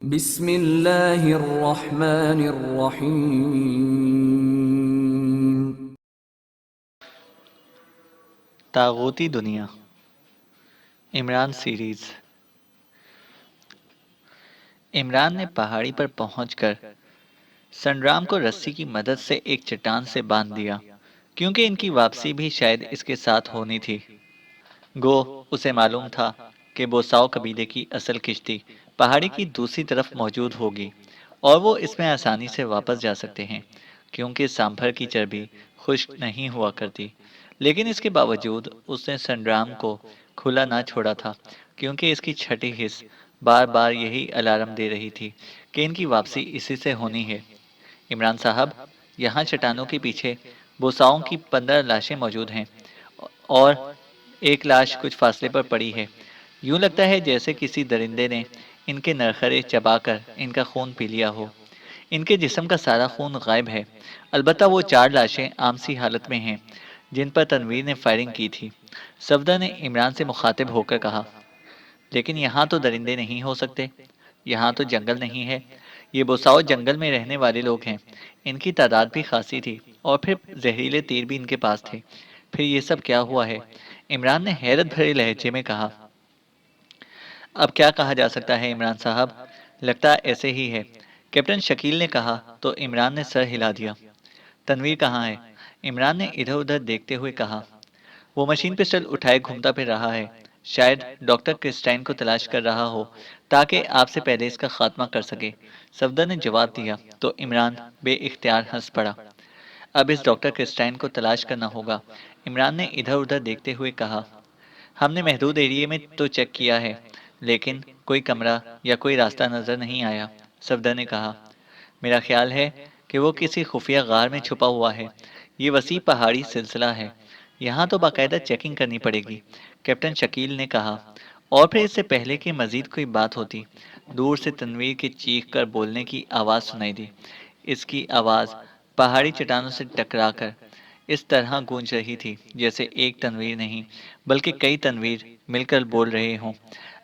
बिस्मिल्लाहिर्रहमानिर्रहीम। तागूती दुनिया इमरान सीरीज। इमरान ने पहाड़ी पर पहुंचकर संग्राम को रस्सी की मदद से एक चट्टान से बांध दिया, क्योंकि इनकी वापसी भी शायद इसके साथ होनी थी। गो उसे मालूम था कि बोसाओ कबीले की असल किश्ती पहाड़ी की दूसरी तरफ मौजूद होगी और वो इसमें आसानी से वापस जा सकते हैं, क्योंकि सांभर की चर्बी खुश्क नहीं हुआ करती। लेकिन इसके बावजूद उसने संग्राम को खुला ना छोड़ा था, क्योंकि इसकी छठी हिस्स बार बार यही अलार्म दे रही थी कि इनकी वापसी इसी से होनी है। इमरान साहब, यहाँ चट्टानों के पीछे बोसाओं की 15 लाशें मौजूद हैं और एक लाश कुछ फासले पर पड़ी है। यूं लगता है जैसे किसी दरिंदे ने इनके नरखरे चबाकर इनका खून पी लिया हो। इनके जिस्म का सारा खून गायब है, अलबत्ता वो 4 लाशें आम सी हालत में हैं जिन पर तनवीर ने फायरिंग की थी। सफदर ने इमरान से मुखातिब होकर कहा, लेकिन यहाँ तो दरिंदे नहीं हो सकते, यहाँ तो जंगल नहीं है। ये बोसाओ जंगल में रहने वाले लोग हैं। इनकी तादाद भी खासी थी और फिर जहरीले तीर भी इनके पास थे। फिर ये सब क्या हुआ है? इमरान ने हैरत भरे लहजे में कहा। अब क्या कहा जा सकता है इमरान साहब, लगता ऐसे ही है, कैप्टन शकील ने कहा तो इमरान ने सर हिला दिया। तनवीर कहाँ है? इमरान ने इधर उधर देखते हुए कहा। वो मशीन पिस्टल उठाए घूमता फिर रहा है, शायद डॉक्टर क्रिस्टाइन को तलाश कर रहा हो ताकि आपसे पहले इसका खात्मा कर सके। सफदर ने जवाब दिया तो इमरान बे इख्तियार हंस पड़ा। अब इस डॉक्टर क्रिस्टाइन को तलाश करना होगा। इमरान ने इधर उधर देखते हुए कहा। हमने महदूद एरिया में तो चेक किया है, लेकिन कोई कमरा या कोई रास्ता नजर नहीं आया। सफदर ने कहा, मेरा ख्याल है कि वो किसी खुफिया गार में छुपा हुआ है। ये वसी पहाड़ी सिलसिला है, यहाँ तो बाकायदा चेकिंग करनी पड़ेगी, कैप्टन शकील ने कहा। और फिर इससे पहले कि मजीद कोई बात होती, दूर से तनवीर के चीख कर बोलने की आवाज़ सुनाई दी। इसकी आवाज़ पहाड़ी चट्टानों से टकराकर इस तरह गूंज रही थी जैसे एक तनवीर नहीं, बल्कि कई तनवीर मिलकर बोल रहे हों।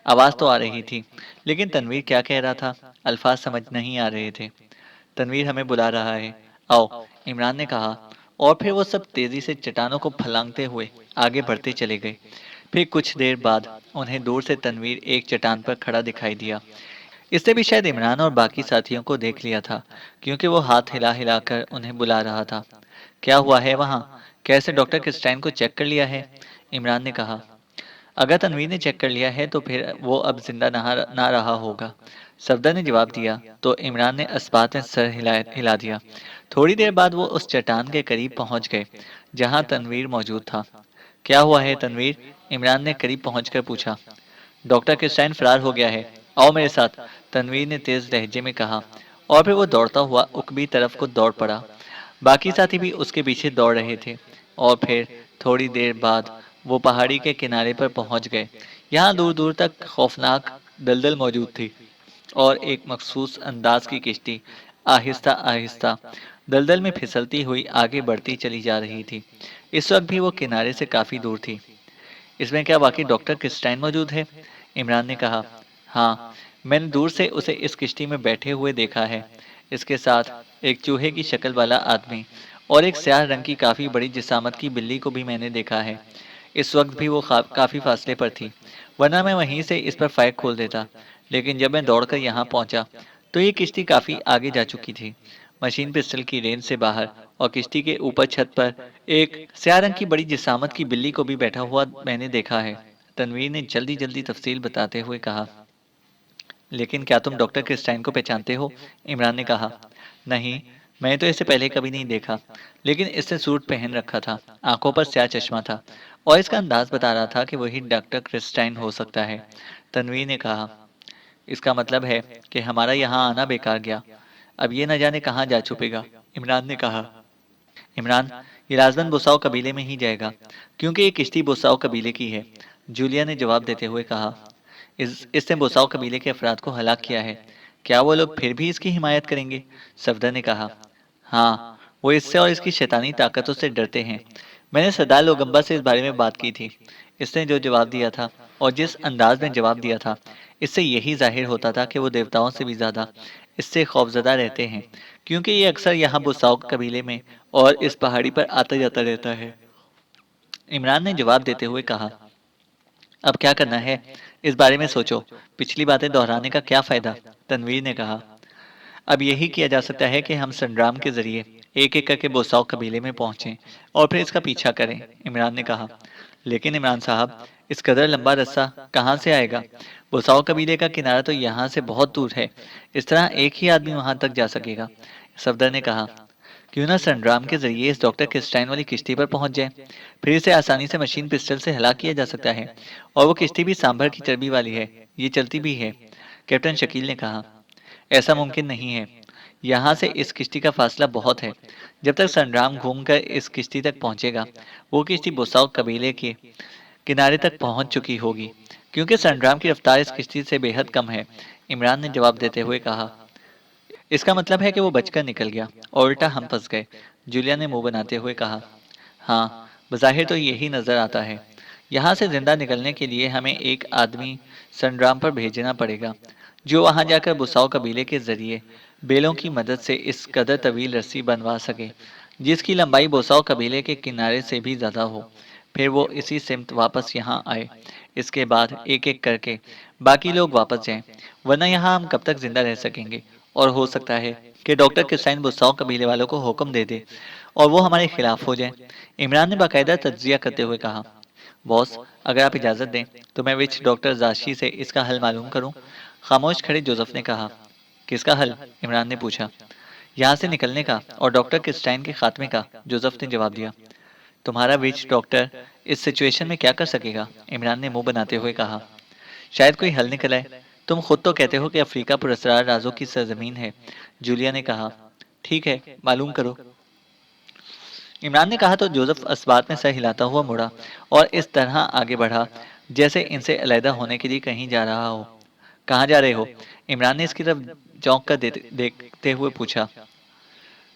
आवाज़ तो आ रही थी, लेकिन तनवीर क्या कह रहा था, अल्फाज समझ नहीं आ रहे थे। तनवीर हमें बुला रहा है, आओ, इमरान ने कहा। और फिर वो सब तेजी से चट्टानों को फलांगते हुए आगे बढ़ते चले गए। फिर कुछ देर बाद उन्हें दूर से तनवीर एक चट्टान पर खड़ा दिखाई दिया। इसने भी शायद इमरान और बाकी साथियों को देख लिया था, क्योंकि वो हाथ हिला हिलाकर उन्हें बुला रहा था। क्या हुआ है वहाँ? कैसे डॉक्टर क्रिस्टाइन को चेक कर लिया है? इमरान ने कहा। अगर तनवीर ने चेक कर लिया है तो फिर वो अब जिंदा ना रहा होगा, सफदर ने जवाब दिया तो इमरान ने इस्बात में सर हिला दिया। थोड़ी देर बाद वो उस चट्टान के करीब पहुंच गए जहां तनवीर मौजूद था। क्या हुआ है तनवीर? इमरान ने करीब पहुंचकर पूछा। डॉक्टर क्रिस्टाइन फरार हो गया है, आओ मेरे साथ, तनवीर ने तेज लहजे में कहा। और फिर वो दौड़ता हुआ उकबी तरफ को दौड़ पड़ा। बाकी साथी भी उसके पीछे दौड़ रहे थे। और फिर थोड़ी देर बाद वो पहाड़ी के किनारे पर पहुंच गए। यहाँ दूर दूर तक खौफनाक दलदल मौजूद थी और एक मखसूस अंदाज की किश्ती आहिस्ता आहिस्ता दलदल में फिसलती हुई आगे बढ़ती चली जा रही थी। इस वक्त भी वो किनारे से काफी दूर थी। इसमें क्या वाकई डॉक्टर क्रिस्टाइन मौजूद है? इमरान ने कहा। हाँ, मैंने दूर से उसे इस किश्ती में बैठे हुए देखा है। इसके साथ एक चूहे की शक्ल वाला आदमी और एक स्याह रंग की काफी बड़ी जिसामत की बिल्ली को भी मैंने देखा है। इस वक्त भी वो काफी फासले पर थी, वरना मैं वहीं से इस पर फायर खोल देता। लेकिन जब मैं दौड़कर यहाँ पहुंचा तो ये किश्ती काफी आगे जा चुकी थी, मशीन पिस्टल की रेंज से बाहर, और किश्ती के ऊपर छत पर एक स्याह रंग की बड़ी जिसामत की बिल्ली को भी बैठा हुआ मैंने देखा है। तनवीर ने जल्दी जल्दी तफसील बताते हुए कहा। लेकिन क्या तुम डॉक्टर क्रिस्टाइन को पहचानते हो? इमरान ने कहा। नहीं, मैंने तो इसे पहले कभी नहीं देखा, लेकिन इसने सूट पहन रखा था, आंखों पर स्याह चश्मा था और इसका अंदाज बता रहा था कि वही डॉक्टर क्रिस्टाइन हो सकता है। तनवीर ने कहा। इसका मतलब है कि हमारा यहाँ आना बेकार गया, अब ये न जाने कहाँ जा छुपेगा, इमरान ने कहा। इमरान, ये लाजमन बुसाओ कबीले में ही जाएगा, क्योंकि ये किश्ती बुसाओ कबीले की है, जूलिया ने जवाब देते हुए कहा। इसने बुसाओ कबीले के अफराद को हलाक किया है, क्या वो लोग फिर भी इसकी हिमायत करेंगे? सफदर ने कहा। हाँ, वो इससे और इसकी शैतानी ताकतों से डरते हैं। मैंने सरदार लोगम्बा से इस बारे में बात की थी। इसने जो जवाब दिया था और जिस अंदाज में जवाब दिया था, इससे यही जाहिर होता था कि वो देवताओं से भी ज़्यादा इससे खौफज़दा रहते हैं, क्योंकि ये अक्सर यहाँ बुसाओक कबीले में और इस पहाड़ी पर आता-जाता रहता है। इमरान ने जवाब देते हुए कहा, अब क्या करना है? इस बारे में सोचो। पिछली बातें दोहराने का क्या फ़ायदा? तनवीर ने कहा, अब यही किया जा सकता है कि हम संग्राम के ज़रिए एक-एक करके बुसाओ कबीले में पहुंचें और फिर इसका पीछा करें, इमरान ने कहा। लेकिन इमरान साहब, इस कदर लंबा रास्ता कहाँ से आएगा? बुसाओ कबीले का किनारा तो यहाँ से बहुत दूर है। इस तरह एक ही आदमी वहां तक जा सकेगा, सफदर ने कहा। क्यों ना संग्राम के जरिए इस डॉक्टर किस्टाइन वाली किश्ती पर पहुंच जाए। फिर इसे आसानी से मशीन पिस्टल से हला किया जा सकता है। और वो किश्ती भी सांभर की चर्बी वाली है, ये चलती भी है, कैप्टन शकील ने कहा। ऐसा मुमकिन नहीं है। यहाँ से इस किश्ती का फासला बहुत है। जब तक संग्राम घूमकर इस किश्ती तक पहुंचेगा, वो किश्ती बुसाओ कबीले के किनारे तक पहुंच चुकी होगी, क्योंकि संग्राम की रफ्तार इस किश्ती से बेहद कम है, इमरान ने जवाब देते हुए कहा। इसका मतलब है कि वो बचकर निकल गया और उल्टा हम फंस गए, जूलिया ने मुंह बनाते हुए कहा। हाँ, बज़ाहिर तो यही नजर आता है। यहाँ से जिंदा निकलने के लिए हमें एक आदमी संग्राम पर भेजना पड़ेगा, जो वहां जाकर बुसाओ कबीले के जरिए बेलों की मदद से इस कदर तवील रस्सी बनवा सके, जिसकी लंबाई बुसाओ कबीले के किनारे से भी ज्यादा हो। फिर वो इसी सिमत वापस यहाँ आए। इसके बाद एक एक करके बाकी लोग वापस जाएं, वरना यहाँ हम कब तक जिंदा रह सकेंगे? और हो सकता है कि डॉक्टर किस्टाइन बुसाओ कबीले वालों को हुक्म दे दे और वो हमारे खिलाफ हो जाए, इमरान ने बाकायदा तज्जिया करते हुए कहा। बॉस, अगर आप इजाजत दें तो मैं विच डॉक्टर जाशी से इसका हल मालूम करूं। खामोश खड़े जोसेफ ने कहा। किसका हल? इमरान ने पूछा। यहाँ से निकलने का और डॉक्टर किस्टाइन के खात्मे का, जोसेफ ने जवाब दिया। तुम्हारा विच डॉक्टर इस सिचुएशन में क्या कर सकेगा? इमरान ने मुंह बनाते हुए कहा। शायद कोई हल निकल आए। तुम खुद तो कहते हो कि अफ्रीका पुरस्कार राजों की सरजमीन है, जूलिया ने कहा। ठीक है, मालूम करो, इमरान ने कहा। तो जोसेफ इस बात में सर हिलाता हुआ मुड़ा और इस तरह आगे बढ़ा जैसे इनसे अलहदा होने के लिए कहीं जा रहा हो। कहाँ जा रहे हो? इमरान ने इसकी तरफ चौंक कर देखते हुए पूछा।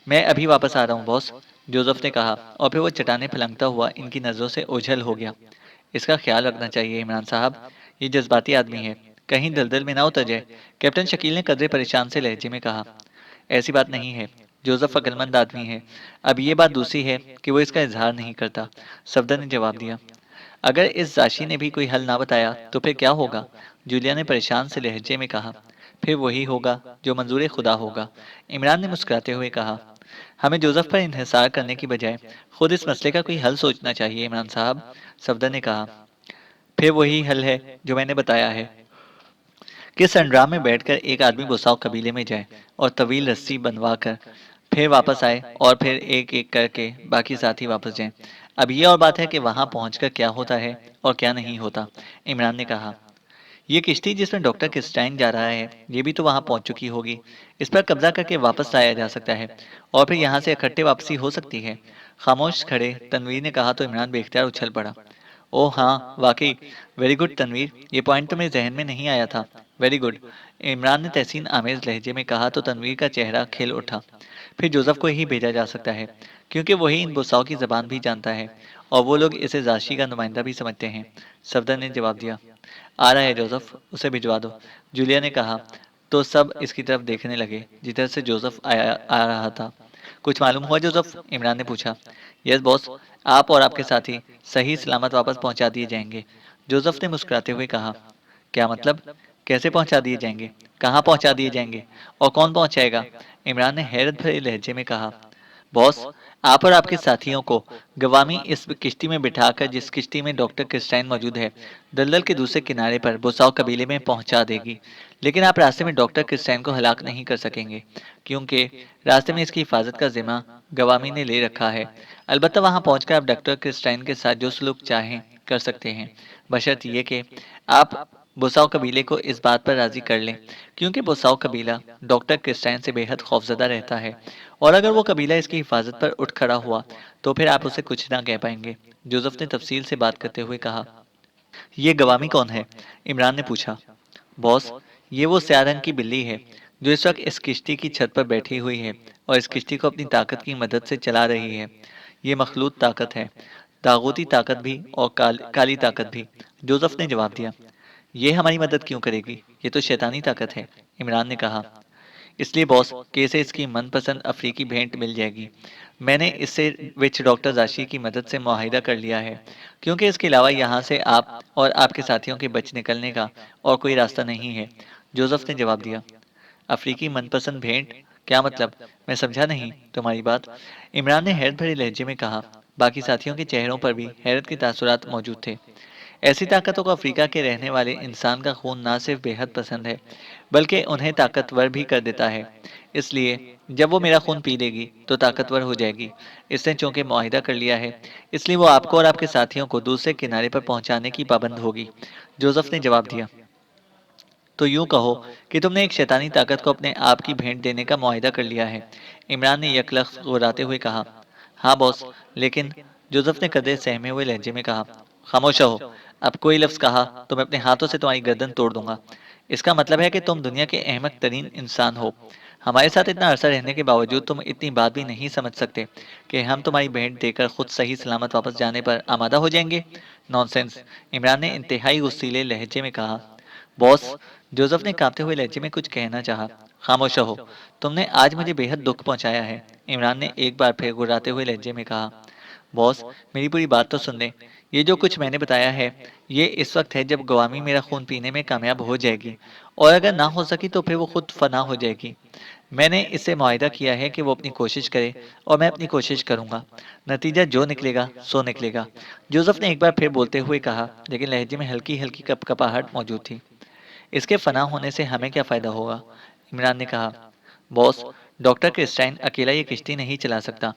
मैं अभी वापस आ रहा हूँ बॉस, जोसेफ ने कहा और फिर वो चट्टाने फलंगता हुआ इनकी नजरों से ओझल हो गया। इसका ख्याल रखना चाहिए इमरान साहब, ये जज्बाती आदमी है, कहीं दलदल में ना उतर जाए, कैप्टन शकील ने कदरे परेशान से लहजे में कहा। ऐसी बात नहीं है, जोसेफ अक्लमंद आदमी है। अब ये बात दूसरी है कि वो इसका इजहार नहीं करता, सफदर ने जवाब दिया। अगर इस जाशी ने भी कोई हल ना बताया तो फिर क्या होगा? जूलिया ने परेशान से लहजे में कहा। फिर वही होगा जो मंजूर खुदा होगा, इमरान ने मुस्कुराते हुए कहा। हमें जोसेफ पर इंहिसार करने की बजाय खुद इस मसले का कोई हल सोचना चाहिए इमरान साहब, सफदर ने कहा। फिर वही हल है जो मैंने बताया है कि संग्राम में बैठकर एक आदमी बुसाओ कबीले में जाए और तवील रस्सी बनवा कर फिर वापस आए और फिर एक एक करके बाकी साथी वापस जाएं। अब ये और बात है कि वहां पहुंचकर क्या होता है और क्या नहीं होता, इमरान ने कहा। ये किश्ती जिसमें डॉक्टर किस्टाइन जा रहा है, ये भी तो वहां पहुंच चुकी होगी। इस पर कब्जा करके वापस आया जा सकता है और फिर यहाँ से इकट्ठे वापसी हो सकती है। खामोश खड़े तनवीर ने कहा तो इमरान बेख्तियार उछल पड़ा। ओह हाँ, वाकई, वेरी गुड तनवीर, ये पॉइंट तो मेरे जहन में नहीं आया था। वेरी गुड, इमरान ने तहसीन आमेज लहजे में कहा तो तनवीर का चेहरा खिल उठा। फिर जोसेफ को ही भेजा जा सकता है, क्योंकि वही इन बुसाओं की जबान भी जानता है और वो लोग इसे जाशी का नुमाइंदा भी समझते हैं, सफदर ने जवाब दिया। आ रहा है जोसेफ, उसे भिजवा दो, जूलिया ने कहा। तो सब इसकी तरफ देखने लगे जिधर से जोसेफ आ रहा था। कुछ मालूम हुआ जोसेफ? इमरान ने पूछा। यस बॉस, आप और आपके साथी सही सलामत वापस पहुंचा दिए जाएंगे, जोसेफ ने मुस्कुराते हुए कहा। क्या मतलब? कैसे पहुंचा दिए जाएंगे? कहाँ पहुंचा दिए जाएंगे और कौन पहुंचाएगा? इमरान ने हैरत भरे लहजे में कहा। बॉस, आप और आपके साथियों को गवामी इस किश्ती में बिठाकर जिस किश्ती में डॉक्टर क्रिस्टाइन मौजूद है, दलदल के दूसरे किनारे पर बुसाओ कबीले में पहुंचा देगी। लेकिन आप रास्ते में डॉक्टर क्रिस्टाइन को हलाक नहीं कर सकेंगे, क्योंकि रास्ते में इसकी हिफाजत का जिम्मा गवामी ने ले रखा है। अलबत्ता वहां पहुंचकर आप डॉक्टर क्रिस्टाइन के साथ जो सलूक चाहें कर सकते हैं, बशर्त ये कि आप बुसाओ कबीले को इस बात पर राजी कर लें, क्योंकि बुसाओ कबीला डॉक्टर क्रिस्टाइन से बेहद खौफजदा रहता है और अगर वो कबीला इसकी हिफाजत पर उठ खड़ा हुआ तो फिर आप उसे कुछ ना कह पाएंगे, जोसेफ ने तफसील से बात करते हुए कहा। ये गवामी कौन है? इमरान ने पूछा। बॉस, ये वो स्याह रंग की बिल्ली है जो इस वक्त इस किश्ती की छत पर बैठी हुई है और इस किश्ती को अपनी ताकत की मदद से चला रही है। ये मखलूत ताकत है तागूती ताकत भी और काली ताकत भी। जोसेफ ने जवाब दिया, ये हमारी मदद क्यों करेगी? ये तो शैतानी ताकत है। इमरान ने कहा, इसलिए बॉस कि इसे इसकी मनपसंद अफ्रीकी भेंट मिल जाएगी। मैंने इससे विच डॉक्टर जाशी की मदद से मुआहिदा कर लिया है, क्योंकि इसके अलावा यहाँ से आप और आपके साथियों के बच निकलने का और कोई रास्ता नहीं है। जोसेफ ने जवाब दिया, अफ्रीकी मनपसंद भेंट? क्या मतलब? मैं समझा नहीं तुम्हारी बात। इमरान ने हैरत भरे लहजे में कहा। बाकी साथियों के चेहरों पर भी हैरत के तासुरात मौजूद थे। ऐसी ताकतों को अफ्रीका के रहने वाले इंसान का खून ना सिर्फ बेहद पसंद है, बल्कि उन्हें ताकतवर भी कर देता है। इसलिए जब वो मेरा खून पी लेगी तो ताकतवर हो जाएगी। इसने चूंकि मुआहिदा कर लिया है, इसलिए वो आपको और आपके साथियों को दूसरे किनारे पर पहुंचाने की पाबंद होगी। जोसेफ ने जवाब दिया, तो यूं कहो कि तुमने एक शैतानी ताकत को अपने आप की भेंट देने का मुआहिदा कर लिया है। इमरान ने यकलख्त गुर्राते हुए कहा, हाँ बॉस, लेकिन जोसेफ ने कदर सहमे हुए लहजे में कहा, खामोश रहो। अब कोई लफ्ज कहा तो मैं अपने हाथों से तुम्हारी गर्दन तोड़ दूंगा। इसका मतलब है कि तुम दुनिया के अहमक तरीन इंसान हो। हमारे साथ इतना अरसा रहने के बावजूद तुम इतनी बात भी नहीं समझ सकते कि हम तुम्हारी भेंट देकर खुद सही सलामत वापस जाने पर आमादा हो जाएंगे। नॉनसेंस। इमरान ने इंतहाई गुस्सीले लहजे में कहा। बॉस, जोसेफ ने कांपते हुए लहजे में कुछ कहना चाहा। खामोश रहो, तुमने आज मुझे बेहद दुख पहुंचाया है। इमरान ने एक बार फिर गुर्राते हुए लहजे में कहा। बॉस, मेरी पूरी बात तो सुन ले। ये जो कुछ मैंने बताया है, ये इस वक्त है जब गवामी मेरा खून पीने में कामयाब हो जाएगी, और अगर ना हो सकी तो फिर वो खुद फना हो जाएगी। मैंने इससे मुआहिदा किया है कि वो अपनी कोशिश करे और मैं अपनी कोशिश करूंगा। नतीजा जो निकलेगा सो निकलेगा। जोसेफ ने एक बार फिर बोलते हुए कहा, लेकिन लहजे में हल्की हल्की कपकपाहट मौजूद थी। इसके फना होने से हमें क्या फायदा होगा? इमरान ने कहा। बॉस, डॉक्टर क्रिस्टाइन अकेला ये किश्ती नहीं चला सकता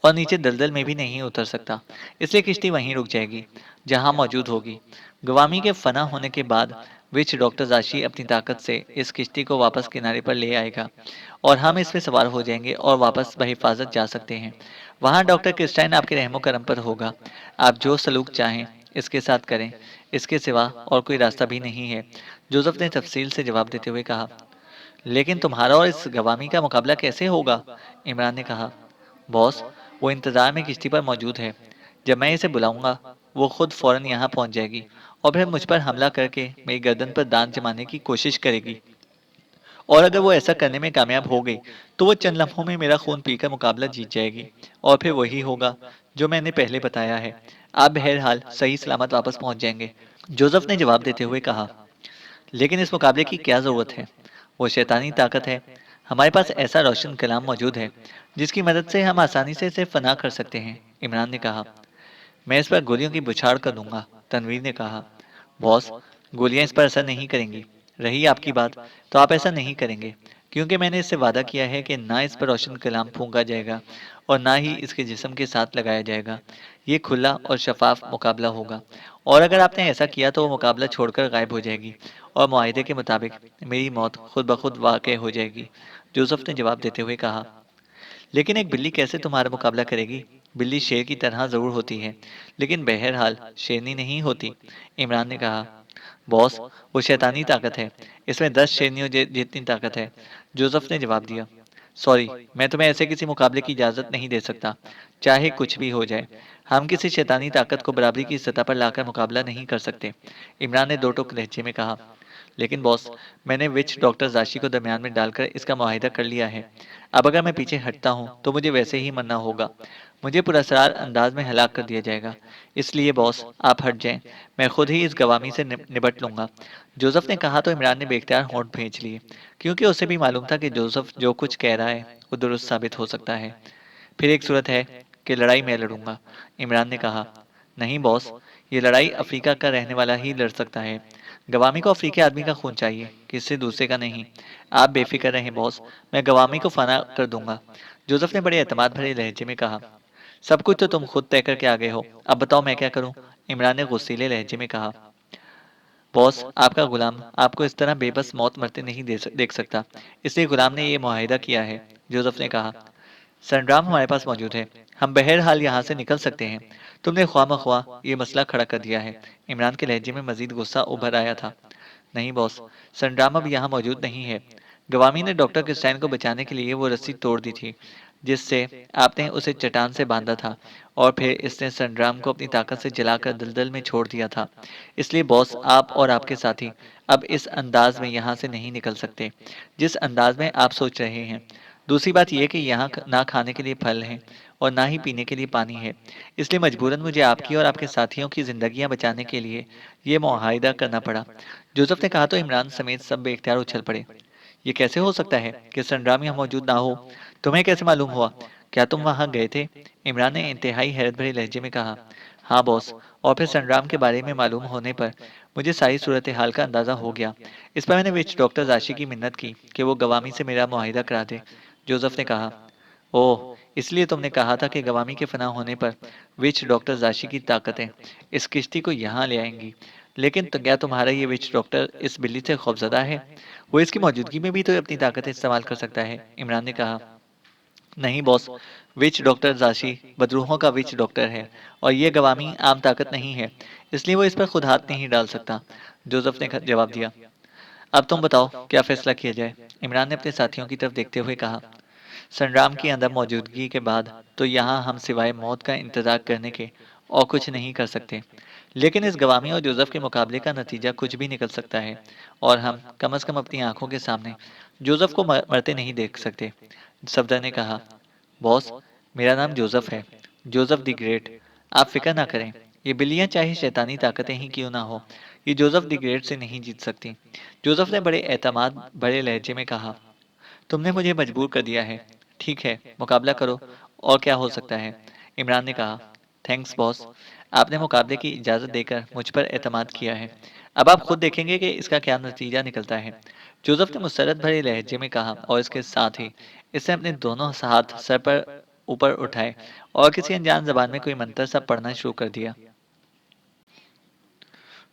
और नीचे दलदल में भी नहीं उतर सकता। इसलिए किश्ती वहीं रुक जाएगी जहां मौजूद होगी। गवामी के फना होने के बाद विच डॉक्टर जाशी अपनी ताकत से इस किश्ती को वापस किनारे पर ले आएगा और हम इसमें सवार हो जाएंगे और वापस बहिफाजत जा सकते हैं। वहां डॉक्टर क्रिस्टाइन आपके रहमो करम पर होगा। आप जो सलूक चाहें इसके साथ करें। इसके सिवा और कोई रास्ता भी नहीं है। जोसेफ ने तफसील से जवाब देते हुए कहा। लेकिन तुम्हारा और इस गवामी का मुकाबला कैसे होगा? इमरान ने कहा। बॉस, वो इंतजार में किश्ती पर मौजूद है। जब मैं इसे बुलाऊंगा, वो खुद फौरन यहाँ पहुंच जाएगी और फिर मुझ पर हमला करके मेरी गर्दन पर दांत जमाने की कोशिश करेगी। और अगर वो ऐसा करने में कामयाब हो गई, तो वो चंद लम्हों में मेरा खून पीकर मुकाबला जीत जाएगी और फिर वही होगा जो मैंने पहले बताया है। आप बहरहाल सही सलामत वापस पहुंच जाएंगे। जोसेफ ने जवाब देते हुए कहा, लेकिन इस मुकाबले की क्या जरूरत है? वो शैतानी ताकत है। हमारे पास ऐसा रोशन कलाम मौजूद है जिसकी मदद से हम आसानी से इसे फना कर सकते हैं। इमरान ने कहा। मैं इस पर गोलियों की बुछाड़ कर दूंगा। तनवीर ने कहा। बॉस, गोलियां इस पर असर नहीं करेंगी। रही आपकी बात, तो आप ऐसा नहीं करेंगे, क्योंकि मैंने इससे वादा किया है कि ना इस पर रोशन कलाम फूंका जाएगा और ना ही इसके जिस्म के साथ लगाया जाएगा। ये खुला और शफाफ मुकाबला होगा, और अगर आपने ऐसा किया तो वो मुकाबला छोड़कर गायब हो जाएगी और मुआहदे के मुताबिक मेरी मौत खुद ब खुद वाक़ हो जाएगी। जोसेफ ने जवाब देते हुए कहा। लेकिन एक बिल्ली कैसे तुम्हारा मुकाबला करेगी? बिल्ली शेर की तरह जरूर होती है, लेकिन बहरहाल शेरनी नहीं होती। इमरान ने कहा। बॉस, वो शैतानी ताकत है। इसमें 10 शेरनियों जितनी ताकत है। जोसेफ ने जवाब दिया। सॉरी, मैं तुम्हें ऐसे किसी मुकाबले की इजाजत नहीं दे सकता, चाहे कुछ भी हो जाए। हम किसी शैतानी ताकत को बराबरी की सतह पर लाकर मुकाबला नहीं कर सकते। इमरान ने दो टूक लहजे में कहा। लेकिन बॉस, मैंने विच डॉक्टर जाशी को दरमियान में डालकर इसका मुआहिदा कर लिया है। अब अगर मैं पीछे हटता हूँ तो मुझे वैसे ही मरना होगा। मुझे पुरस्कार अंदाज में हलाक कर दिया जाएगा। इसलिए बॉस, आप हट जाएं। मैं खुद ही इस गवामी से निपट लूंगा। जोसेफ ने कहा तो इमरान ने बेख्तियार होंठ भींच लिए, क्योंकि उसे भी मालूम था कि जोसेफ जो कुछ कह रहा है वो दुरुस्त साबित हो सकता है। फिर एक सूरत है कि लड़ाई मैं लड़ूंगा। इमरान ने कहा। नहीं बॉस, ये लड़ाई अफ्रीका का रहने वाला ही लड़ सकता है। गवामी को अफ्रीकी आदमी का खून चाहिए, किसी दूसरे का नहीं। आप बेफिक्र रहें बॉस, मैं गवामी को फना कर दूंगा। जोसेफ ने बड़े एतमाद भरे लहजे में कहा। सब कुछ तो तुम खुद तय करके आ गए हो, अब बताओ मैं क्या करूं? इमरान ने गुस्सीले लहजे में कहा। बॉस, आपका गुलाम आपको इस तरह बेबस मौत मरते नहीं देख सकता, इसलिए गुलाम ने यह मुआहिदा किया है। जोसेफ ने कहा। संग्राम हमारे पास मौजूद है, हम बहरहाल यहाँ से निकल सकते हैं। तुमने ख्वामख्वा ये मसला खड़ा कर दिया है। इमरान के लहजे में मजीद गुस्सा उभर आया था। नहीं बॉस, संग्राम अब यहाँ मौजूद नहीं है। गवामी ने डॉक्टर क्रिस्टाइन को बचाने के लिए वो रस्सी तोड़ दी थी जिससे आपने उसे चट्टान से बांधा था, और फिर इसने संग्राम को अपनी ताकत से जलाकर दलदल में छोड़ दिया था। इसलिए बॉस, आप और आपके साथी अब इस अंदाज में यहाँ से नहीं निकल सकते जिस अंदाज में आप सोच रहे हैं। दूसरी बात यह कि यहाँ ना खाने के लिए फल हैं और ना ही पीने के लिए पानी है। इसलिए मजबूरन मुझे आपकी और आपके साथियों की जिंदगियां बचाने के लिए ये मुआहिदा करना पड़ा। जोसेफ ने कहा तो इमरान समेत सब बेख्तियार उछल पड़े। ये कैसे हो सकता है कि संग्राम यहाँ मौजूद ना हो? तुम्हें कैसे मालूम हुआ? क्या तुम वहां गए थे? इमरान ने इंतहाई हैरत भरे लहजे में कहा। हाँ बॉस, और फिर संग्राम के बारे में मालूम होने पर मुझे सारी सूरत हाल का अंदाजा हो गया। इस पर मैंने विच डॉक्टर जाशी की मिन्नत की कि वो गवामी से मेरा मुआहिदा करा दे। जोसेफ ने कहा। ओह, इसलिए तुमने कहा था कि गवामी के फना होने पर विच डॉक्टर जाशी की ताकतें इस किश्ती को यहाँ ले आएंगी। लेकिन क्या तुम्हारा ये विच डॉक्टर इस बिल्ली से खौफजदा है? वो इसकी मौजूदगी में भी तो अपनी ताकतें इस्तेमाल कर सकता है, इमरान ने कहा। नहीं बॉस, विच डॉक्टर जाशी बदरूहों का विच डॉक्टर है और ये गवामी आम ताकत नहीं है, इसलिए वो इस पर खुद हाथ नहीं डाल सकता। जोसेफ ने जवाब दिया। अब तुम बताओ क्या फैसला किया जाए? इमरान ने अपने साथियों की तरफ देखते हुए कहा। संग्राम की अंदर मौजूदगी के बाद तो यहाँ हम सिवाय मौत का इंतजार करने के और कुछ नहीं कर सकते। लेकिन इस गवामी और जोसेफ के मुकाबले का नतीजा कुछ भी निकल सकता है, और हम कम से कम अपनी आंखों के सामने जोसेफ को मरते नहीं देख सकते। सफदर ने कहा। बॉस, मेरा नाम जोसेफ है, जोसेफ द ग्रेट। आप फिक्र ना करें। ये बिल्लियां चाहे शैतानी ताकतें ही क्यों ना हो, ये जोसेफ द ग्रेट से नहीं जीत सकती। जोसेफ ने बड़े एतमाद बड़े लहजे में कहा। तुमने मुझे मजबूर कर दिया है। ठीक है, मुकाबला करो, और क्या हो सकता है? इमरान ने कहा। थैंक्स बॉस, आपने मुकाबले की इजाज़त देकर मुझ पर एतमाद किया है। अब आप खुद देखेंगे कि इसका क्या नतीजा निकलता है। जोसेफ ने मुसरत भरे लहजे में कहा, और इसके साथ ही इसने अपने दोनों हाथ सर पर ऊपर उठाए और किसी अनजान जबान में कोई मंत्र सा पढ़ना शुरू कर दिया।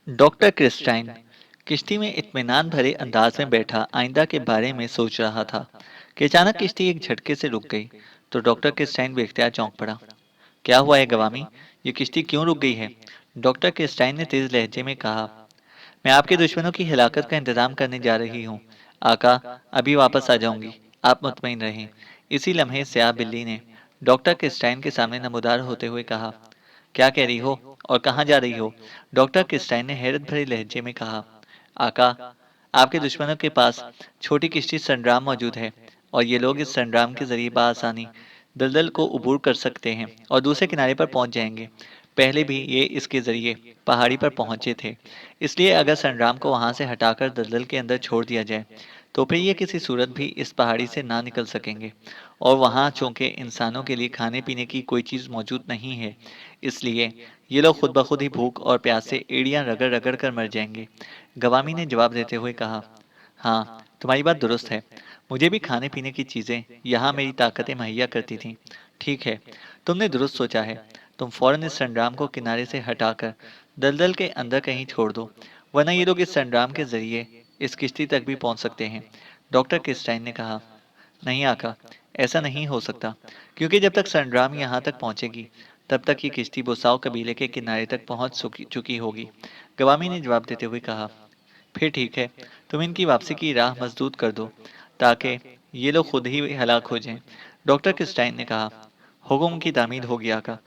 डॉक्टर क्रिस्टाइन किश्ती में इत्मीनान भरे अंदाज में बैठा आइंदा के बारे में सोच रहा था कि अचानक किश्ती एक झटके से रुक गई। तो डॉक्टर क्रिस्टाइन बेख्तियार चौंक पड़ा। क्या हुआ है गवामी? ये किश्ती क्यों रुक गई है? डॉक्टर क्रिस्टाइन ने तेज लहजे में कहा। मैं आपके दुश्मनों की हिलाकत का इंतजाम करने जा रही हूँ आका। अभी वापस आ जाऊंगी, आप मुतमईन रहें। इसी लम्हे स्याह बिल्ली ने डॉक्टर क्रिस्टाइन के सामने नमूदार होते हुए कहा। क्या कह रही हो और कहाँ जा रही हो? डॉक्टर क्रिस्टाइन ने हैरत भरे लहजे में कहा। आका, आपके दुश्मनों के पास छोटी किश्ती संग्राम मौजूद है, और ये लोग इस संग्राम के जरिए बआसानी दलदल को उबूर कर सकते हैं और दूसरे किनारे पर पहुंच जाएंगे। पहले भी ये इसके जरिए पहाड़ी पर पहुंचे थे। इसलिए अगर संग्राम को वहां से हटाकर दलदल के अंदर छोड़ दिया जाए तो फिर ये किसी सूरत भी इस पहाड़ी से ना निकल सकेंगे, और वहां चूंकि इंसानों के लिए खाने पीने की कोई चीज मौजूद नहीं है, इसलिए ये लोग खुद ब खुद ही भूख और प्यास से एड़ियां रगड़ रगड़ कर मर जाएंगे। गवामी ने जवाब देते हुए कहा। हाँ, तुम्हारी बात दुरुस्त है। मुझे भी खाने पीने की चीजें यहाँ मेरी ताकतें मुहैया करती थीं। ठीक है, तुमने दुरुस्त सोचा है। तुम फौरन इस संग्राम को किनारे से हटाकर दलदल के अंदर कहीं छोड़ दो, वरना ये लोग इस संग्राम के जरिए इस किश्ती तक भी पहुंच सकते हैं। डॉक्टर क्रिस्टाइन ने कहा। नहीं आका, ऐसा नहीं हो सकता, क्योंकि जब तक संग्राम यहाँ तक पहुंचेगी तब तक ये किश्ती बुसाओ कबीले के किनारे तक पहुंच चुकी होगी। गवामी ने जवाब देते हुए कहा। फिर ठीक है, तुम इनकी वापसी की राह मसदूद कर दो ताकि ये लोग खुद ही हलाक हो जाएं। डॉक्टर क्रिस्टाइन ने कहा। हुक्म की तामीद होगी आका,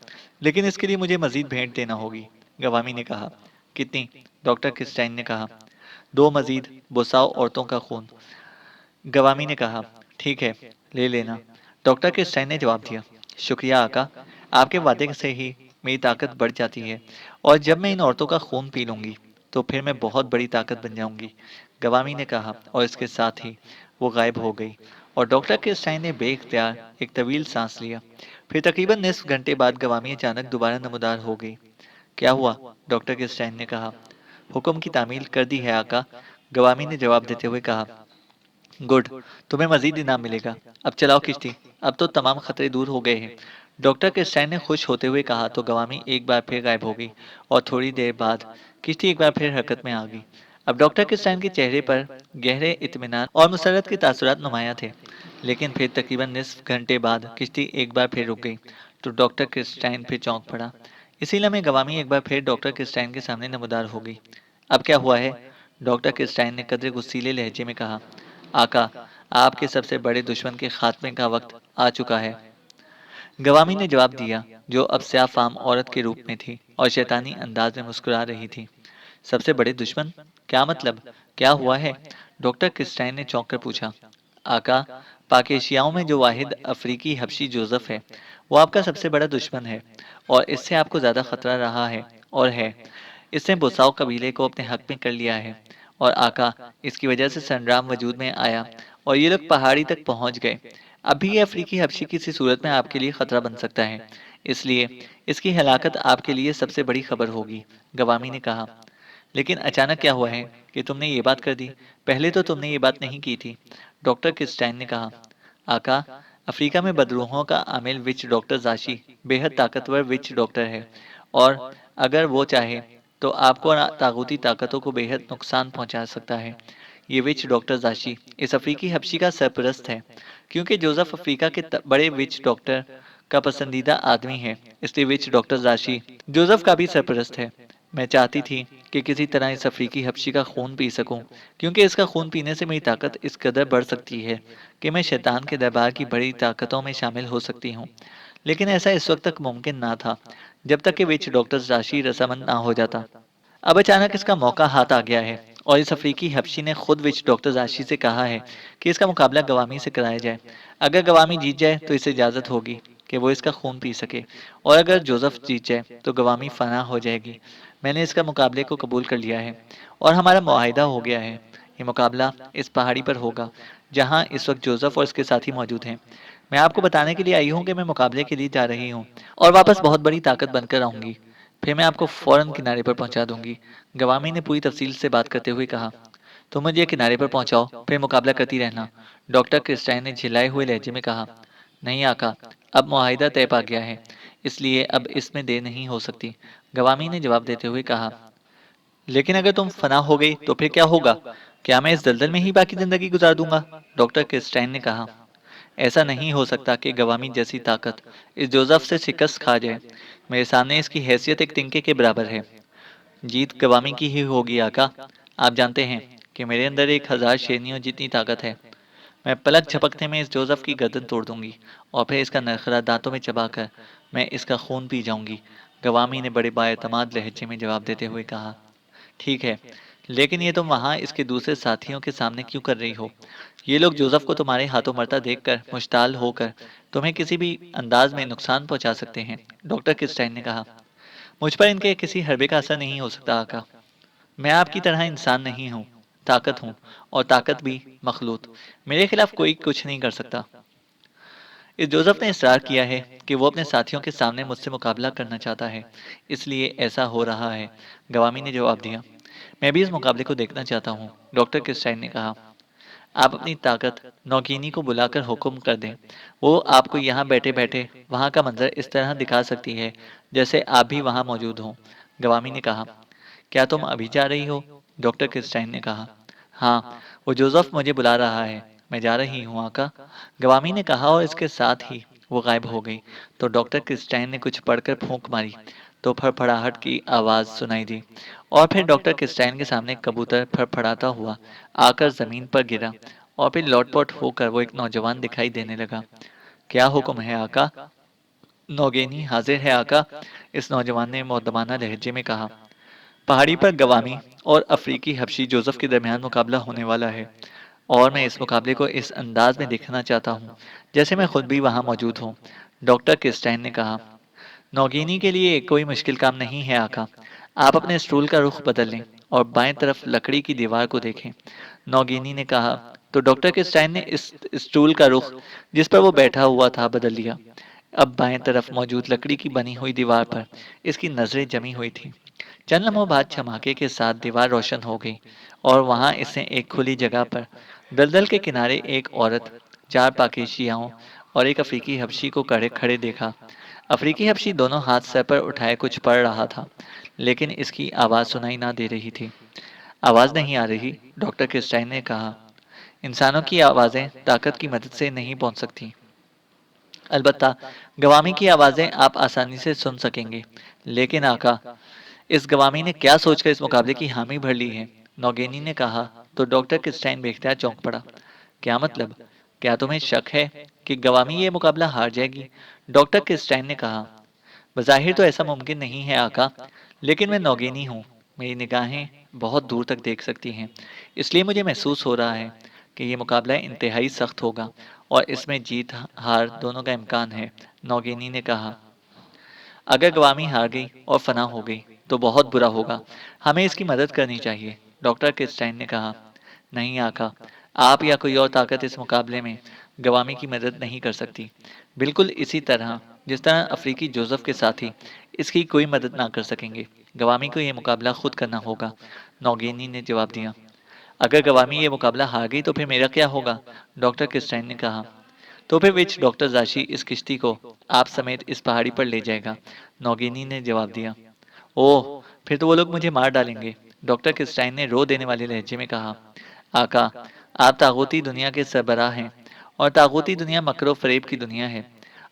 लेकिन इसके लिए मुझे मजीद भेंट देना होगी। गवामी ने कहा। कितनी? डॉक्टर क्रिस्टाइन ने कहा। दो मजीद बुसाओ औरतों का खून। गवामी ने कहा। ठीक है, ले लेना। डॉक्टर क्रिस्टाइन ने जवाब दिया। शुक्रिया आका, आपके वादे से ही मेरी ताकत बढ़ जाती है, और जब मैं इन औरतों का खून पी लूंगी तो फिर मैं बहुत बड़ी ताकत बन जाऊंगी। गवामी ने कहा, और इसके साथ ही वो गायब हो गई, और डॉक्टर क्रिस्टाइन ने बेख्तियार एक तवील सांस लिया। फिर तकरीबन निस्फ घंटे बाद गवामी अचानक दोबारा नमदार हो गई। क्या हुआ? डॉक्टर क्रिस्टाइन ने कहा। हुक्म की तामील कर दी है आका, गवामी ने जवाब देते हुए कहा। गुड, तुम्हें मजीद इनाम मिलेगा। अब चलाओ किश्ती, अब तो तमाम खतरे दूर हो गए हैं। डॉक्टर क्रिस्टाइन ने खुश होते हुए कहा तो गवामी एक बार फिर गायब हो गई, और थोड़ी देर बाद किश्ती एक बार फिर हरकत में आ गई। अब डॉक्टर क्रिस्टाइन के चेहरे पर गहरे इत्मीनान और मुसरत के तासुरात नुमाया थे। लेकिन फिर तकरीबन निस्फ घंटे बाद किश्ती एक बार फिर रुक गई, तो डॉक्टर क्रिस्टाइन फिर चौंक पड़ा। इसी लम्हे गवामी एक बार फिर डॉक्टर क्रिस्टाइन के सामने नमदार हो गई। अब क्या हुआ है? डॉक्टर क्रिस्टाइन ने कदरे गुस्सीले लहजे में कहा। आका, आपके सबसे बड़े दुश्मन के खात्मे का वक्त आ चुका है। गवामी ने जवाब दिया, जो अब स्याफाम औरत के रूप में थी और शैतानी अंदाज में मुस्कुरा रही थी। सबसे बड़े दुश्मन? क्या मतलब? क्या हुआ है? डॉक्टर क्रिस्टाइन ने चौंक कर पूछा। आका, पाकेशियाओं में जो वाहिद अफ्रीकी हबशी जोसेफ है, वो आपका सबसे बड़ा दुश्मन है और इससे आपको ज्यादा खतरा रहा है और है। इसने बुसाओ कबीले को अपने हक में कर लिया है और आका, इसकी वजह से संग्राम वजूद में आया और ये लोग पहाड़ी तक पहुंच गए। अभी ये अफ्रीकी हबशी किसी सूरत में आपके लिए खतरा बन सकता है, इसलिए इसकी हलाकत आपके लिए सबसे बड़ी खबर होगी, गवामी ने कहा। लेकिन अचानक क्या हुआ है कि तुमने ये बात कर दी? पहले तो तुमने ये बात नहीं की थी, डॉक्टर क्रिस्टाइन ने कहा। आका, अफ्रीका में बदरूहों का आमिल विच डॉक्टर जाशी बेहद ताकतवर विच डॉक्टर है और अगर वो चाहे तो आपको और तागूती ताकतों को बेहद नुकसान पहुंचा सकता है। ये विच डॉक्टर जाशी इस अफ्रीकी हबशी का सरपरस्त है, क्योंकि जोसेफ अफ्रीका के बड़े विच डॉक्टर का पसंदीदा आदमी है, इसलिए विच डॉक्टर जाशी जोसेफ का भी सरपरस्त है। मैं चाहती थी कि किसी तरह इस अफ्रीकी हबशी का खून पी सकूं, क्योंकि इसका खून पीने से मेरी ताकत इस कदर बढ़ सकती है कि मैं शैतान के दरबार की बड़ी ताकतों में शामिल हो सकती हूँ। लेकिन ऐसा इस वक्त तक मुमकिन ना था, जब तक कि विच डॉक्टर राशि रसामंद ना हो जाता। अब अचानक इसका मौका हाथ आ गया है और इस अफ्रीकी हबशी ने खुद विच डॉक्टर राशि से कहा है कि इसका मुकाबला गवामी से कराया जाए। अगर गवामी जीत जाए तो इसे इजाज़त होगी कि वो इसका खून पी सके, और अगर जोसेफ जीत जाए तो गवामी फना हो जाएगी। मैंने इसका मुकाबले को कबूल कर लिया है और हमारा मुआहिदा हो गया है। ये मुकाबला इस पहाड़ी पर होगा, जहाँ इस वक्त जोसेफ और इसके साथी मौजूद हैं। मैं आपको बताने के लिए आई हूँ कि मैं मुकाबले के लिए जा रही हूँ और वापस बहुत बड़ी ताकत बनकर आऊंगी। फिर मैं आपको फौरन किनारे पर पहुंचा दूंगी। गवामी ने पूरी तफसील से बात करते हुए कहा। तुम मुझे किनारे पर पहुंचाओ, फिर मुकाबला करती रहना, डॉक्टर क्रिस्टाइन ने झिलाए हुए लहजे में कहा। नहीं आका, अब मुआहिदा तय पा गया है, इसलिए अब इसमें देर नहीं हो सकती, गवामी ने जवाब देते हुए कहा। लेकिन अगर तुम फना हो गई तो फिर क्या होगा? क्या मैं इस दलदल में ही बाकी जिंदगी गुजार दूंगा? डॉक्टर क्रिस्टाइन ने कहा। ऐसा नहीं हो सकता कि गवामी जैसी ताकत इस जोसेफ से शिकस्त खा जाए। मेरे सामने इसकी हैसियत एक तिनके के बराबर है। जीत गवामी की ही होगी आका। आप जानते हैं कि मेरे अंदर 1000 शेरनियों जितनी ताकत है। मैं पलक झपकने में इस जोसेफ की गर्दन तोड़ दूंगी और फिर इसका नखरा दांतों में चबाकर मैं इसका खून पी जाऊंगी, गवामी ने बड़े बाएतमाद लहजे में जवाब देते हुए कहा। ठीक है, लेकिन ये तुम वहां इसके दूसरे साथियों के सामने क्यों कर रही हो? ये लोग जोसेफ को तुम्हारे हाथों मरता देखकर मुश्ताल होकर तुम्हें किसी भी अंदाज में नुकसान पहुंचा सकते हैं, डॉक्टर क्रिस्टाइन ने कहा। मुझ पर इनके किसी हरबे का असर नहीं हो सकता आका। मैं आपकी तरह इंसान नहीं हूँ, ताकत हूँ, और ताकत भी मखलूत। मेरे खिलाफ कोई कुछ नहीं कर सकता। इस जोसेफ ने इसरार किया है कि वो अपने साथियों के सामने मुझसे मुकाबला करना चाहता है, इसलिए ऐसा हो रहा है, गवामी ने जवाब दिया। मैं भी इस मुकाबले को देखना चाहता हूँ, डॉक्टर क्रिस्टाइन ने कहा। आप अपनी ताकत नौकीनी को बुलाकर हुक्म कर दें। वो आपको यहाँ बैठे बैठे वहाँ का मंजर इस तरह दिखा सकती है जैसे आप भी वहाँ मौजूद हों, गवामी ने कहा। क्या तुम अभी जा रही हो? डॉक्टर क्रिस्टाइन ने कहा। हाँ, वो जोसेफ मुझे बुला रहा है, मैं जा रही हूँ आका, गवामी ने कहा और इसके साथ ही वो गायब हो गई। तो डॉक्टर क्रिस्टाइन ने कुछ पढ़कर फूंक मारी तो फड़फड़ाहट की आवाज सुनाई दी और फिर डॉक्टर क्रिस्टाइन के सामने कबूतर फड़फड़ाता हुआ आकर जमीन पर गिरा और फिर लौटपट होकर वो एक नौजवान दिखाई देने लगा। क्या हुक्म है आका? नौगेनी हाजिर है आका, इस नौजवान ने मुअद्दबाना लहजे में कहा। पहाड़ी पर गवामी और अफ्रीकी हबशी जोसेफ के दरमियान मुकाबला होने वाला है और मैं इस मुकाबले को इस अंदाज में देखना चाहता हूँ जैसे मैं खुद भी वहाँ मौजूद हूँ, डॉक्टर क्रिस्टाइन ने कहा। नौगीनी के लिए कोई मुश्किल काम नहीं है आका। आप अपने स्टूल का रुख बदल लें और बाएं तरफ लकड़ी की दीवार को देखें, नौगीनी ने कहा। तो डॉक्टर क्रिस्टाइन ने इस स्टूल का रुख जिस पर वो बैठा हुआ था बदल लिया। अब बाएं तरफ मौजूद लकड़ी की बनी हुई दीवार पर इसकी नजरें जमी हुई थी। चंद लम्हों बाद धमाके के साथ दीवार रोशन हो गई और वहां इसने एक खुली जगह पर दलदल के किनारे एक औरत, 4 पाकिस्तानियों और एक अफ्रीकी हबशी को खड़े खड़े देखा। अफ्रीकी हबशी दोनों हाथ सर पर उठाए कुछ पढ़ रहा था, लेकिन इसकी आवाज सुनाई ना दे रही थी। आवाज नहीं आ रही, डॉक्टर क्रिस्टाइन ने कहा। इंसानों की आवाजें ताकत की मदद से नहीं पहुंच सकती। अलबत्ता गवामी की आवाजें आप आसानी से सुन सकेंगे। लेकिन आका, इस गवामी ने क्या सोचकर इस मुकाबले की हामी भर ली है, नौगेनी ने कहा। तो डॉक्टर क्रिस्टाइन बेख्तियार चौंक पड़ा। क्या मतलब? क्या तुम्हें शक है कि गवामी ये मुकाबला हार जाएगी? डॉक्टर क्रिस्टाइन ने कहा। बज़ाहिर तो ऐसा मुमकिन नहीं है आका, लेकिन मैं नौगेनी हूँ। मेरी निगाहें बहुत दूर तक देख सकती हैं। इसलिए मुझे महसूस हो रहा है कि ये मुकाबला इंतहाई सख्त होगा और इसमें जीत हार दोनों का इम्कान है। नौगेनी ने कहा। अगर गवामी हार गई और फना हो गई तो बहुत बुरा होगा। हमें इसकी मदद करनी चाहिए। डॉक्टर क्रिस्टाइन ने कहा। नहीं आका, आप या कोई और ताकत इस मुकाबले में गवामी की मदद नहीं कर सकती। बिल्कुल इसी तरह जिस तरह अफ्रीकी जोसेफ के साथी इसकी कोई मदद ना कर सकेंगे। गवामी को यह मुकाबला खुद करना होगा। नौगेनी ने जवाब दिया। अगर गवामी ये मुकाबला हार गई तो फिर मेरा क्या होगा? डॉक्टर क्रिस्टाइन ने कहा। तो फिर विच डॉक्टर जाशी इस किश्ती को आप समेत इस पहाड़ी पर ले जाएगा। नौगेनी ने जवाब दिया। ओह, फिर तो वो लोग मुझे मार डालेंगे। डॉक्टर क्रिस्टाइन ने रो देने वाले लहजे में कहा। आका, आप तागूती दुनिया के सरबराह हैं और तागूती दुनिया मकरो फरेब की दुनिया है।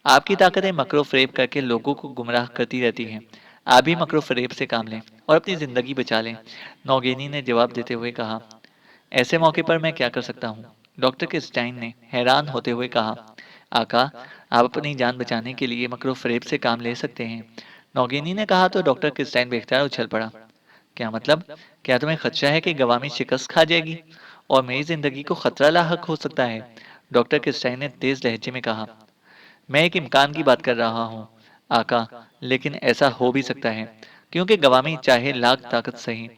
आपकी ताकतें मकरो फरेब करके लोगों को गुमराह करती रहती हैं। आप भी मकरो फरेब से काम लें और अपनी जिंदगी बचा लें। नौगेनी ने जवाब देते हुए कहा। ऐसे मौके पर मैं क्या कर सकता हूँ? डॉक्टर क्रिस्टाइन ने हैरान होते हुए कहा। आका, आप अपनी जान बचाने के लिए मकरो फरेब से काम ले सकते हैं। नौगेनी ने कहा तो डॉक्टर क्रिस्टाइन बेख्तियार उछल पड़ा। क्या मतलब? क्या तुम्हें खदशा है कि गवामी शिकस्त खा जाएगी और मेरी जिंदगी को खतरा लाहक हो सकता है? डॉक्टर क्रिस्टाइन ने तेज लहजे में कहा। मैं एक इम्कान की बात कर रहा हूँ आका, लेकिन ऐसा हो भी सकता है क्योंकि गवामी चाहे लाख ताकत सही,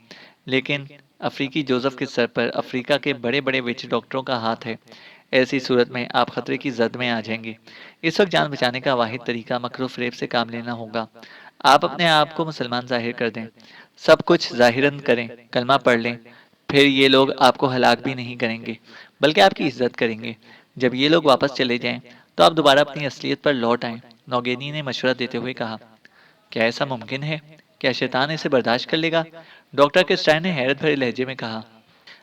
लेकिन अफ्रीकी जोसेफ के सर पर अफ्रीका के बड़े बड़े विच डॉक्टरों का हाथ है। ऐसी सूरत में आप खतरे की जद में आ जाएंगे। इस वक्त जान बचाने का वाहिद तरीका मकरू फरेब से काम लेना होगा। आप अपने आप को मुसलमान जाहिर कर दें, सब कुछ जाहिरन करें, कलमा पढ़ लें। फिर ये लोग आपको हलाक भी नहीं करेंगे, बल्कि आपकी इज्जत करेंगे। जब ये लोग वापस चले जाएं, तो आप दोबारा अपनी असलियत पर लौट आएं। नौगेनी ने मशवरा देते हुए कहा। क्या ऐसा मुमकिन है? क्या शैतान इसे बर्दाश्त कर लेगा? डॉक्टर क्रिस्टाइन ने हैरत भरे लहजे में कहा।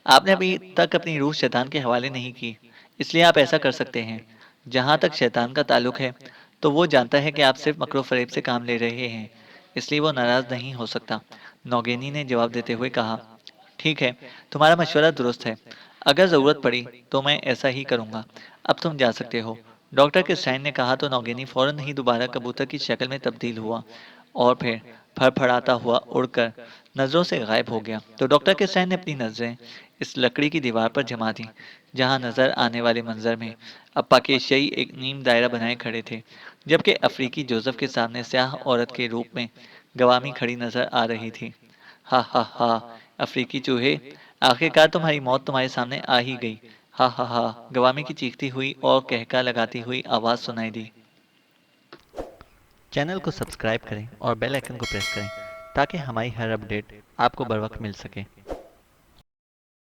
आपने अभी तक अपनी रूह शैतान के हवाले नहीं की, इसलिए आप ऐसा कर सकते हैं। जहां तक शैतान का ताल्लुक है, तो वो जानता है कि आप सिर्फ मकरो फरेब से काम ले रहे हैं, इसलिए वो नाराज नहीं हो सकता। नौगेनी ने जवाब देते हुए कहा। ठीक है, तुम्हारा मशवरा दुरुस्त है। अगर जरूरत पड़ी तो मैं ऐसा ही करूंगा। अब तुम जा सकते हो। डॉक्टर क्रिस्टाइन ने कहा तो नौगेनी फौरन ही दोबारा कबूतर की शक्ल में तब्दील हुआ और फिर फड़फड़ाता हुआ उड़कर नजरों से गायब हो गया। तो डॉक्टर क्रिस्टाइन ने अपनी नजरें इस लकड़ी की दीवार पर जमा दी, जहां नजर आने वाले मंजर में अप्पा के शई एक नीम दायरा बनाए खड़े थे, जबकि अफ्रीकी जोसेफ के सामने स्याह औरत के रूप में गवामी खड़ी नजर आ रही थी। हा हा हा, अफ्रीकी चूहे, आखिरकार तुम्हारी मौत तुम्हारे सामने आ ही गई। हा हा हा, गवामी की चीखती हुई और कहका लगाती हुई आवाज सुनाई दी। चैनल को सब्सक्राइब करें और बेल आइकन को प्रेस करें ताकि हमारी हर अपडेट आपको बर वक्त मिल सके।